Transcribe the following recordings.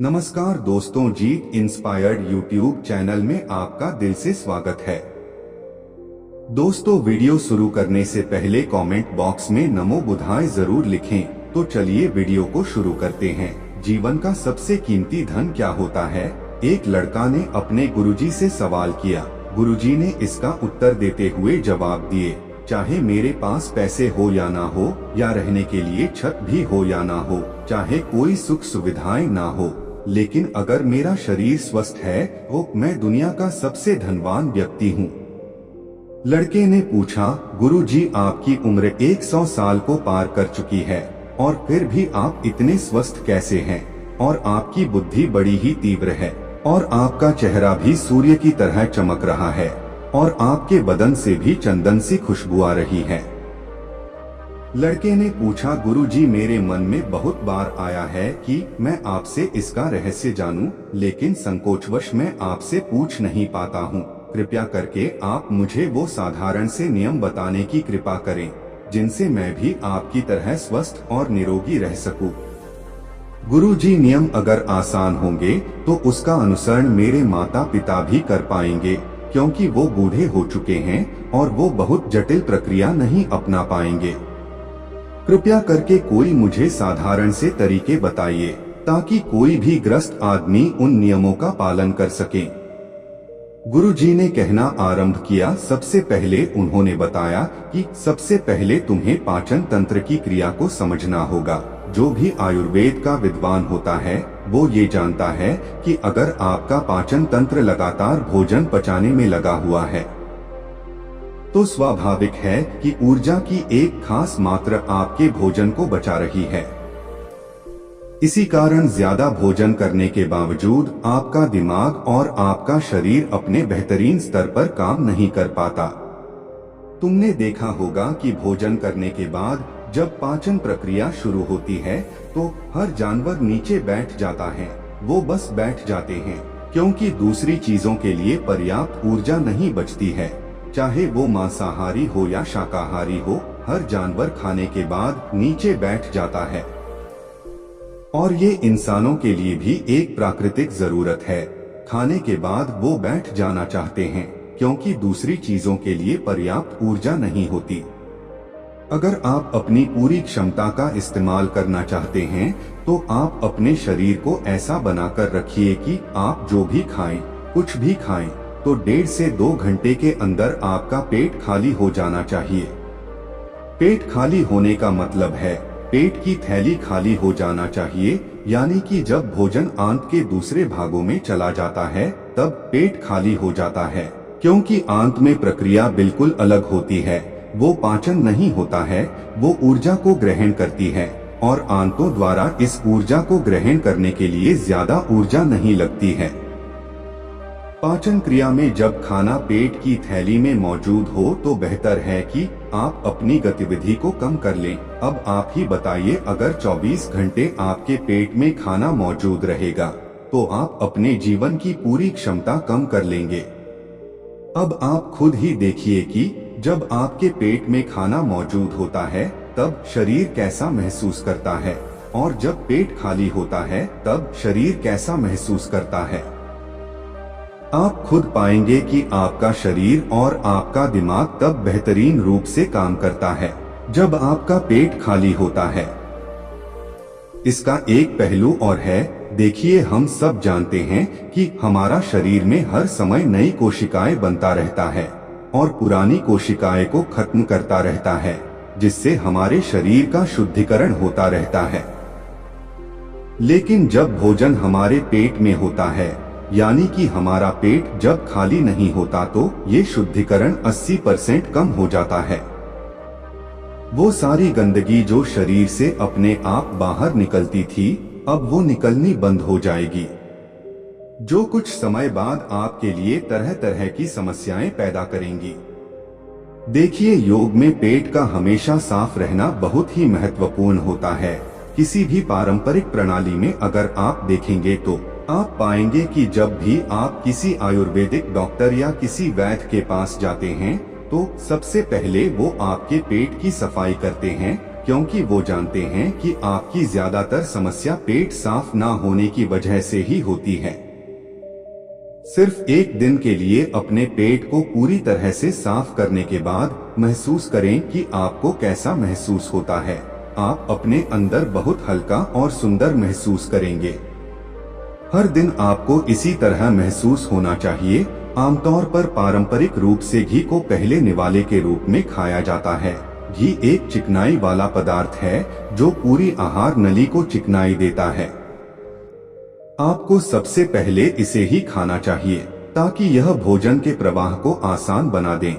नमस्कार दोस्तों, जीत inspired YouTube channel में आपका दिल से स्वागत है। दोस्तों, वीडियो शुरू करने से पहले कमेंट बॉक्स में नमो बुद्धाय जरूर लिखें। तो चलिए वीडियो को शुरू करते हैं। जीवन का सबसे कीमती धन क्या होता है? एक लड़का ने अपने गुरुजी से सवाल किया। गुरुजी ने इसका उत्तर देते हुए जवाब दिए, चाहे मेरे पास पैसे हो या ना हो, या रहने के लिए छत भी हो या ना हो, चाहे कोई सुख सुविधाएं ना हो, लेकिन अगर मेरा शरीर स्वस्थ है तो मैं दुनिया का सबसे धनवान व्यक्ति हूँ। लड़के ने पूछा, गुरुजी, आपकी उम्र 100 साल को पार कर चुकी है और फिर भी आप इतने स्वस्थ कैसे हैं? और आपकी बुद्धि बड़ी ही तीव्र है और आपका चेहरा भी सूर्य की तरह चमक रहा है और आपके बदन से भी चंदन सी खुशबू आ रही है। लड़के ने पूछा, गुरुजी, मेरे मन में बहुत बार आया है कि मैं आपसे इसका रहस्य जानूं, लेकिन संकोचवश मैं आपसे पूछ नहीं पाता हूँ। कृपया करके आप मुझे वो साधारण से नियम बताने की कृपा करें जिनसे मैं भी आपकी तरह स्वस्थ और निरोगी रह सकूं। गुरुजी, नियम अगर आसान होंगे तो उसका अनुसरण मेरे माता पिता भी कर पाएंगे, क्योंकि वो बूढ़े हो चुके हैं और वो बहुत जटिल प्रक्रिया नहीं अपना पाएंगे। कृपया करके कोई मुझे साधारण से तरीके बताइए ताकि कोई भी ग्रस्त आदमी उन नियमों का पालन कर सके। गुरुजी ने कहना आरंभ किया। सबसे पहले उन्होंने बताया कि सबसे पहले तुम्हें पाचन तंत्र की क्रिया को समझना होगा। जो भी आयुर्वेद का विद्वान होता है वो ये जानता है कि अगर आपका पाचन तंत्र लगातार भोजन पचाने में लगा हुआ है तो स्वाभाविक है कि ऊर्जा की एक खास मात्रा आपके भोजन को बचा रही है। इसी कारण ज्यादा भोजन करने के बावजूद आपका दिमाग और आपका शरीर अपने बेहतरीन स्तर पर काम नहीं कर पाता। तुमने देखा होगा कि भोजन करने के बाद जब पाचन प्रक्रिया शुरू होती है तो हर जानवर नीचे बैठ जाता है। वो बस बैठ जाते हैं क्योंकि दूसरी चीजों के लिए पर्याप्त ऊर्जा नहीं बचती है। चाहे वो मांसाहारी हो या शाकाहारी हो, हर जानवर खाने के बाद नीचे बैठ जाता है। और ये इंसानों के लिए भी एक प्राकृतिक जरूरत है। खाने के बाद वो बैठ जाना चाहते हैं क्योंकि दूसरी चीजों के लिए पर्याप्त ऊर्जा नहीं होती। अगर आप अपनी पूरी क्षमता का इस्तेमाल करना चाहते हैं तो आप अपने शरीर को ऐसा बनाकर रखिए कि आप जो भी खाएं, कुछ भी खाएं, तो 1.5 से 2 घंटे के अंदर आपका पेट खाली हो जाना चाहिए। पेट खाली होने का मतलब है पेट की थैली खाली हो जाना चाहिए, यानी कि जब भोजन आंत के दूसरे भागों में चला जाता है तब पेट खाली हो जाता है। क्योंकि आंत में प्रक्रिया बिल्कुल अलग होती है। वो पाचन नहीं होता है, वो ऊर्जा को ग्रहण करती है और आंतों द्वारा इस ऊर्जा को ग्रहण करने के लिए ज्यादा ऊर्जा नहीं लगती है। पाचन क्रिया में जब खाना पेट की थैली में मौजूद हो तो बेहतर है कि आप अपनी गतिविधि को कम कर लें। अब आप ही बताइए, अगर 24 घंटे आपके पेट में खाना मौजूद रहेगा तो आप अपने जीवन की पूरी क्षमता कम कर लेंगे। अब आप खुद ही देखिए कि जब आपके पेट में खाना मौजूद होता है तब शरीर कैसा महसूस करता है और जब पेट खाली होता है तब शरीर कैसा महसूस करता है। आप खुद पाएंगे कि आपका शरीर और आपका दिमाग तब बेहतरीन रूप से काम करता है जब आपका पेट खाली होता है। इसका एक पहलू और है। देखिए, हम सब जानते हैं कि हमारा शरीर में हर समय नई कोशिकाएं बनता रहता है और पुरानी कोशिकाएं को खत्म करता रहता है, जिससे हमारे शरीर का शुद्धिकरण होता रहता है। लेकिन जब भोजन हमारे पेट में होता है, यानी कि हमारा पेट जब खाली नहीं होता, तो ये शुद्धिकरण 80% कम हो जाता है। वो सारी गंदगी जो शरीर से अपने आप बाहर निकलती थी, अब वो निकलनी बंद हो जाएगी, जो कुछ समय बाद आपके लिए तरह तरह की समस्याएं पैदा करेंगी। देखिए, योग में पेट का हमेशा साफ रहना बहुत ही महत्वपूर्ण होता है। किसी भी पारंपरिक प्रणाली में अगर आप देखेंगे तो आप पाएंगे कि जब भी आप किसी आयुर्वेदिक डॉक्टर या किसी वैद्य के पास जाते हैं तो सबसे पहले वो आपके पेट की सफाई करते हैं क्योंकि वो जानते हैं कि आपकी ज्यादातर समस्या पेट साफ ना होने की वजह से ही होती है। सिर्फ एक दिन के लिए अपने पेट को पूरी तरह से साफ करने के बाद महसूस करें कि आपको कैसा महसूस होता है। आप अपने अंदर बहुत हल्का और सुंदर महसूस करेंगे। हर दिन आपको इसी तरह महसूस होना चाहिए। आमतौर पर पारंपरिक रूप से घी को पहले निवाले के रूप में खाया जाता है। घी एक चिकनाई वाला पदार्थ है जो पूरी आहार नली को चिकनाई देता है। आपको सबसे पहले इसे ही खाना चाहिए ताकि यह भोजन के प्रवाह को आसान बना दे।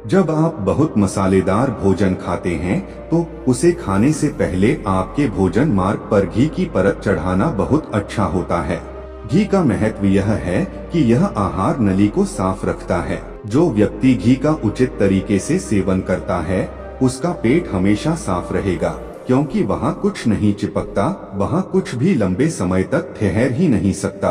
जब आप बहुत मसालेदार भोजन खाते हैं तो उसे खाने से पहले आपके भोजन मार्ग पर घी की परत चढ़ाना बहुत अच्छा होता है। घी का महत्व यह है कि यह आहार नली को साफ रखता है। जो व्यक्ति घी का उचित तरीके से सेवन करता है उसका पेट हमेशा साफ रहेगा, क्योंकि वहाँ कुछ नहीं चिपकता, वहाँ कुछ भी लंबे समय तक ठहर ही नहीं सकता।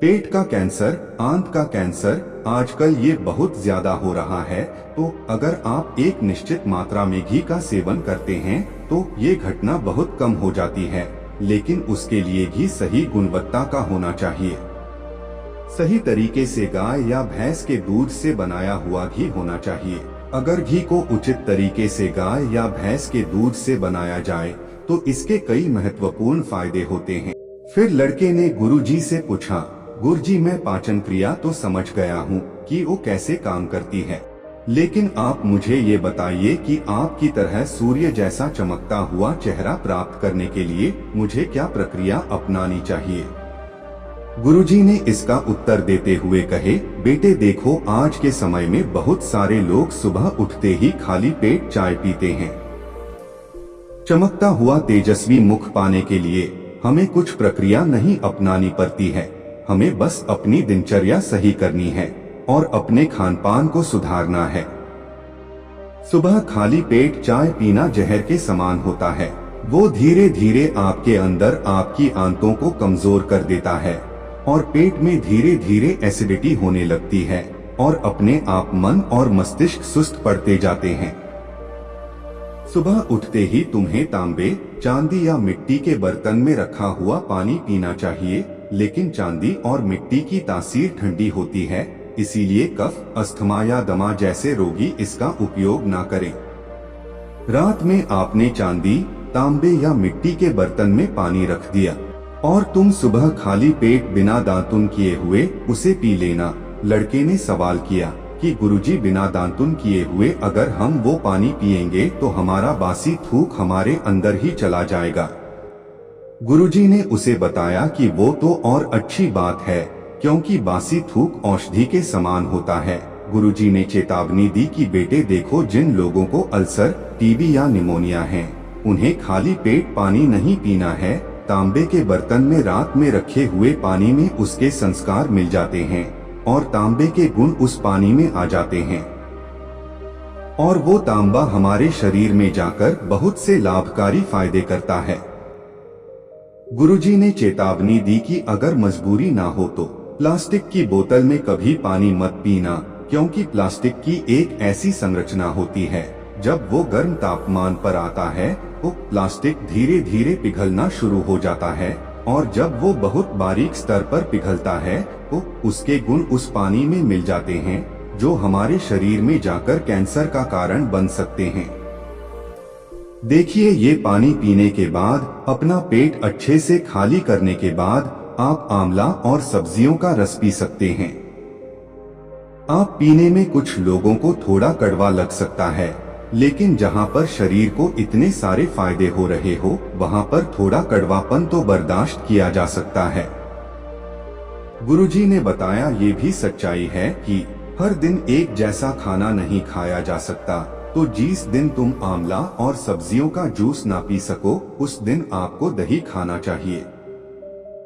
पेट का कैंसर, आंत का कैंसर आजकल ये बहुत ज्यादा हो रहा है, तो अगर आप एक निश्चित मात्रा में घी का सेवन करते हैं तो ये घटना बहुत कम हो जाती है, लेकिन उसके लिए घी सही गुणवत्ता का होना चाहिए। सही तरीके से गाय या भैंस के दूध से बनाया हुआ घी होना चाहिए। अगर घी को उचित तरीके से गाय या भैंस के दूध से बनाया जाए तो इसके कई महत्वपूर्ण फायदे होते हैं। फिर लड़के ने गुरुजी से पूछा, गुरुजी मैं पाचन क्रिया तो समझ गया हूँ कि वो कैसे काम करती है, लेकिन आप मुझे ये बताइए कि आपकी तरह सूर्य जैसा चमकता हुआ चेहरा प्राप्त करने के लिए मुझे क्या प्रक्रिया अपनानी चाहिए। गुरुजी ने इसका उत्तर देते हुए कहे, बेटे देखो, आज के समय में बहुत सारे लोग सुबह उठते ही खाली पेट चाय पीते हैं। चमकता हुआ तेजस्वी मुख पाने के लिए हमें कुछ प्रक्रिया नहीं अपनानी पड़ती है, हमें बस अपनी दिनचर्या सही करनी है और अपने खानपान को सुधारना है। सुबह खाली पेट चाय पीना जहर के समान होता है। वो धीरे धीरे आपके अंदर आपकी आंतों को कमजोर कर देता है और पेट में धीरे धीरे एसिडिटी होने लगती है और अपने आप मन और मस्तिष्क सुस्त पड़ते जाते हैं। सुबह उठते ही तुम्हें तांबे, चांदी या मिट्टी के बर्तन में रखा हुआ पानी पीना चाहिए, लेकिन चांदी और मिट्टी की तासीर ठंडी होती है, इसीलिए कफ, अस्थमा या दमा जैसे रोगी इसका उपयोग ना करें। रात में आपने चांदी, तांबे या मिट्टी के बर्तन में पानी रख दिया और तुम सुबह खाली पेट बिना दांतुन किए हुए उसे पी लेना। लड़के ने सवाल किया कि गुरुजी बिना दांतुन किए हुए अगर हम वो पानी पिएंगे तो हमारा बासी थूक हमारे अंदर ही चला जाएगा। गुरुजी ने उसे बताया कि वो तो और अच्छी बात है, क्योंकि बासी थूक औषधि के समान होता है। गुरुजी ने चेतावनी दी कि बेटे देखो, जिन लोगों को अल्सर, टीबी या निमोनिया है उन्हें खाली पेट पानी नहीं पीना है। तांबे के बर्तन में रात में रखे हुए पानी में उसके संस्कार मिल जाते हैं और तांबे के गुण उस पानी में आ जाते हैं और वो तांबा हमारे शरीर में जाकर बहुत से लाभकारी फायदे करता है। गुरुजी ने चेतावनी दी कि अगर मजबूरी ना हो तो प्लास्टिक की बोतल में कभी पानी मत पीना, क्योंकि प्लास्टिक की एक ऐसी संरचना होती है जब वो गर्म तापमान पर आता है तो प्लास्टिक धीरे धीरे पिघलना शुरू हो जाता है और जब वो बहुत बारीक स्तर पर पिघलता है तो उसके गुण उस पानी में मिल जाते हैं जो हमारे शरीर में जाकर कैंसर का कारण बन सकते हैं। देखिए, ये पानी पीने के बाद, अपना पेट अच्छे से खाली करने के बाद आप आंवला और सब्जियों का रस पी सकते हैं। आप पीने में कुछ लोगों को थोड़ा कड़वा लग सकता है, लेकिन जहां पर शरीर को इतने सारे फायदे हो रहे हो वहां पर थोड़ा कड़वापन तो बर्दाश्त किया जा सकता है। गुरुजी ने बताया ये भी सच्चाई है कि हर दिन एक जैसा खाना नहीं खाया जा सकता, तो जिस दिन तुम आंवला और सब्जियों का जूस ना पी सको उस दिन आपको दही खाना चाहिए।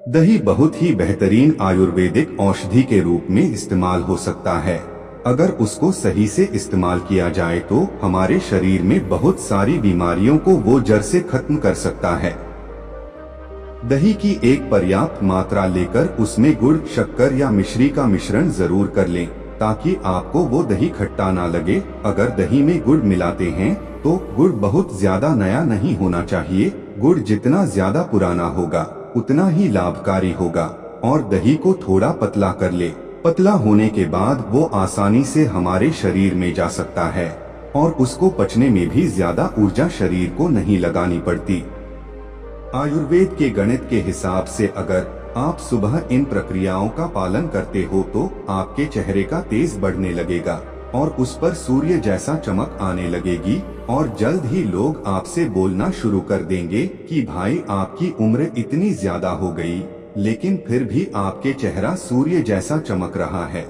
दही बहुत ही बेहतरीन आयुर्वेदिक औषधि के रूप में इस्तेमाल हो सकता है। अगर उसको सही से इस्तेमाल किया जाए तो हमारे शरीर में बहुत सारी बीमारियों को वो जड़ से खत्म कर सकता है। दही की एक पर्याप्त मात्रा लेकर उसमें गुड़, शक्कर या मिश्री का मिश्रण जरूर कर लें ताकि आपको वो दही खट्टा ना लगे। अगर दही में गुड़ मिलाते हैं तो गुड़ बहुत ज्यादा नया नहीं होना चाहिए। गुड़ जितना ज्यादा पुराना होगा उतना ही लाभकारी होगा। और दही को थोड़ा पतला कर ले। पतला होने के बाद वो आसानी से हमारे शरीर में जा सकता है और उसको पचने में भी ज्यादा ऊर्जा शरीर को नहीं लगानी पड़ती। आयुर्वेद के गणित के हिसाब से अगर आप सुबह इन प्रक्रियाओं का पालन करते हो तो आपके चेहरे का तेज बढ़ने लगेगा और उस पर सूर्य जैसा चमक आने लगेगी और जल्द ही लोग आपसे बोलना शुरू कर देंगे कि भाई आपकी उम्र इतनी ज्यादा हो गई लेकिन फिर भी आपके चेहरा सूर्य जैसा चमक रहा है।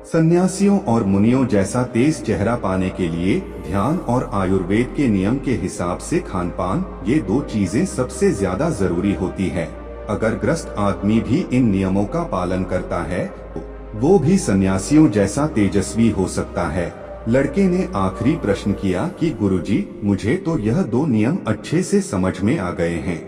सन्यासियों और मुनियों जैसा तेज चेहरा पाने के लिए ध्यान और आयुर्वेद के नियम के हिसाब से खान पान, ये दो चीजें सबसे ज्यादा जरूरी होती है। अगर ग्रस्त आदमी भी इन नियमों का पालन करता है तो वो भी सन्यासियों जैसा तेजस्वी हो सकता है। लड़के ने आखिरी प्रश्न किया कि गुरुजी, मुझे तो यह दो नियम अच्छे से समझ में आ गए हैं।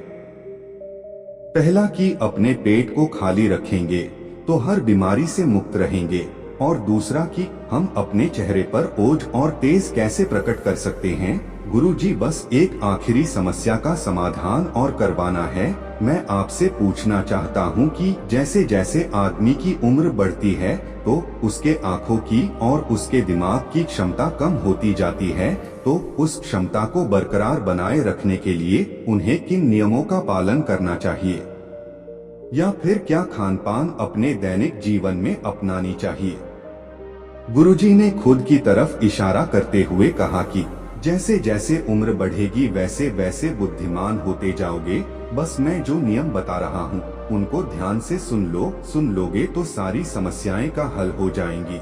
पहला कि अपने पेट को खाली रखेंगे तो हर बीमारी से मुक्त रहेंगे, और दूसरा कि हम अपने चेहरे पर ओज और तेज कैसे प्रकट कर सकते हैं। गुरुजी, बस एक आखिरी समस्या का समाधान और करवाना है। मैं आपसे पूछना चाहता हूँ कि जैसे जैसे आदमी की उम्र बढ़ती है तो उसके आँखों की और उसके दिमाग की क्षमता कम होती जाती है, तो उस क्षमता को बरकरार बनाए रखने के लिए उन्हें किन नियमों का पालन करना चाहिए, या फिर क्या खानपान अपने दैनिक जीवन में अपनानी चाहिए। गुरुजी ने खुद की तरफ इशारा करते हुए कहा कि जैसे जैसे उम्र बढ़ेगी वैसे वैसे बुद्धिमान होते जाओगे। बस मैं जो नियम बता रहा हूँ उनको ध्यान से सुन लोगे तो सारी समस्याएं का हल हो जाएंगी।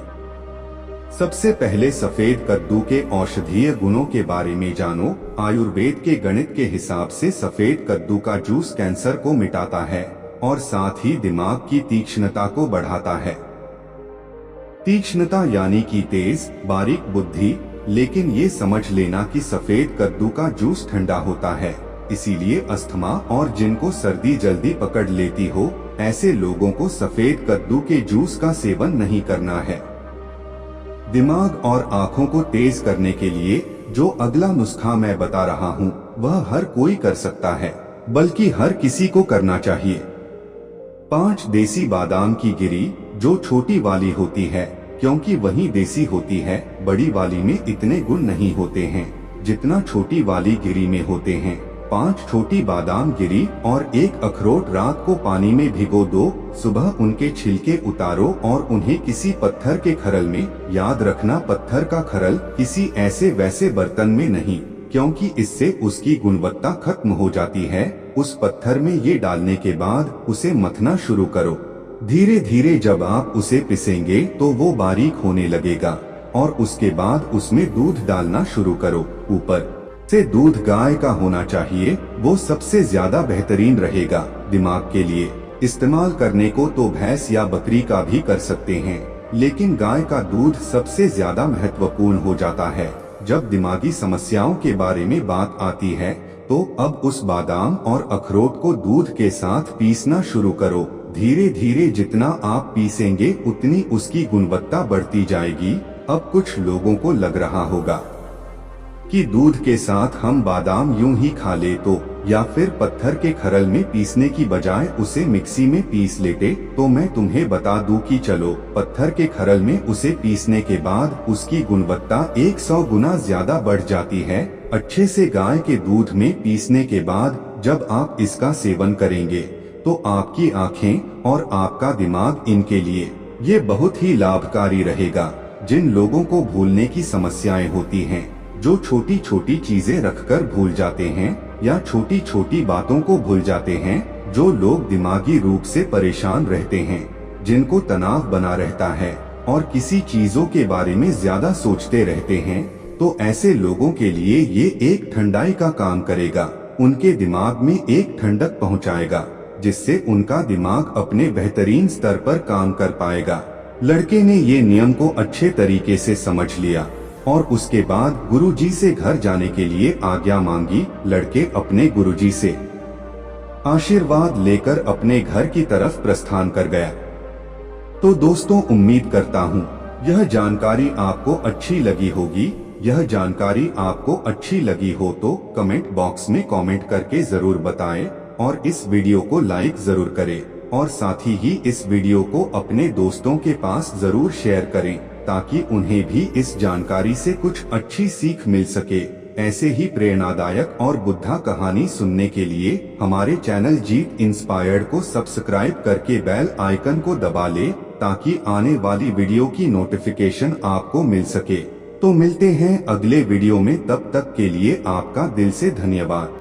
सबसे पहले सफेद कद्दू के औषधीय गुणों के बारे में जानो। आयुर्वेद के गणित के हिसाब से सफेद कद्दू का जूस कैंसर को मिटाता है और साथ ही दिमाग की तीक्ष्णता को बढ़ाता है। तीक्ष्णता यानी कि तेज बारीक बुद्धि, लेकिन ये समझ लेना कि सफेद कद्दू का जूस ठंडा होता है, इसीलिए अस्थमा और जिनको सर्दी जल्दी पकड़ लेती हो ऐसे लोगों को सफेद कद्दू के जूस का सेवन नहीं करना है। दिमाग और आँखों को तेज करने के लिए जो अगला नुस्खा मैं बता रहा हूँ वह हर कोई कर सकता है, बल्कि हर किसी को करना चाहिए। 5 देसी बादाम की गिरी, जो छोटी वाली होती है क्योंकि वही देसी होती है, बड़ी वाली में इतने गुण नहीं होते हैं जितना छोटी वाली गिरी में होते हैं। 5 छोटी बादाम गिरी और 1 अखरोट रात को पानी में भिगो दो। सुबह उनके छिलके उतारो और उन्हें किसी पत्थर के खरल में, याद रखना पत्थर का खरल, किसी ऐसे वैसे बर्तन में नहीं, क्योंकि इससे उसकी गुणवत्ता खत्म हो जाती है। उस पत्थर में ये डालने के बाद उसे मथना शुरू करो। धीरे धीरे जब आप उसे पिसेंगे तो वो बारीक होने लगेगा और उसके बाद उसमें दूध डालना शुरू करो। ऊपर से दूध गाय का होना चाहिए, वो सबसे ज्यादा बेहतरीन रहेगा। दिमाग के लिए इस्तेमाल करने को तो भैंस या बकरी का भी कर सकते हैं, लेकिन गाय का दूध सबसे ज्यादा महत्वपूर्ण हो जाता है। जब दिमागी समस्याओं के बारे में बात आती है तो अब उस बादाम और अखरोट को दूध के साथ पीसना शुरू करो। धीरे धीरे जितना आप पीसेंगे उतनी उसकी गुणवत्ता बढ़ती जाएगी। अब कुछ लोगों को लग रहा होगा कि दूध के साथ हम बादाम यूं ही खा ले तो, या फिर पत्थर के खरल में पीसने की बजाय उसे मिक्सी में पीस लेते, तो मैं तुम्हें बता दूं कि चलो, पत्थर के खरल में उसे पीसने के बाद उसकी गुणवत्ता 100 गुना ज्यादा बढ़ जाती है। अच्छे से गाय के दूध में पीसने के बाद जब आप इसका सेवन करेंगे तो आपकी आँखें और आपका दिमाग, इनके लिए ये बहुत ही लाभकारी रहेगा। जिन लोगों को भूलने की समस्याएं होती हैं, जो छोटी छोटी चीजें रखकर भूल जाते हैं या छोटी छोटी बातों को भूल जाते हैं, जो लोग दिमागी रूप से परेशान रहते हैं, जिनको तनाव बना रहता है और किसी चीजों के बारे में ज्यादा सोचते रहते हैं, तो ऐसे लोगों के लिए ये एक ठंडाई का काम करेगा। उनके दिमाग में एक ठंडक पहुंचाएगा, जिससे उनका दिमाग अपने बेहतरीन स्तर पर काम कर पाएगा। लड़के ने ये नियम को अच्छे तरीके से समझ लिया और उसके बाद गुरुजी से घर जाने के लिए आज्ञा मांगी। लड़के अपने गुरुजी से आशीर्वाद लेकर अपने घर की तरफ प्रस्थान कर गया। तो दोस्तों, उम्मीद करता हूँ यह जानकारी आपको अच्छी लगी होगी। यह जानकारी आपको अच्छी लगी हो तो कमेंट बॉक्स में कमेंट करके जरूर बताएं और इस वीडियो को लाइक जरूर करें और साथ ही इस वीडियो को अपने दोस्तों के पास जरूर शेयर करें ताकि उन्हें भी इस जानकारी से कुछ अच्छी सीख मिल सके। ऐसे ही प्रेरणादायक और बुद्धा कहानी सुनने के लिए हमारे चैनल जीत इंस्पायर्ड को सब्सक्राइब करके बेल आइकन को दबा ले ताकि आने वाली वीडियो की नोटिफिकेशन आपको मिल सके। तो मिलते हैं अगले वीडियो में, तब तक के लिए आपका दिल से धन्यवाद।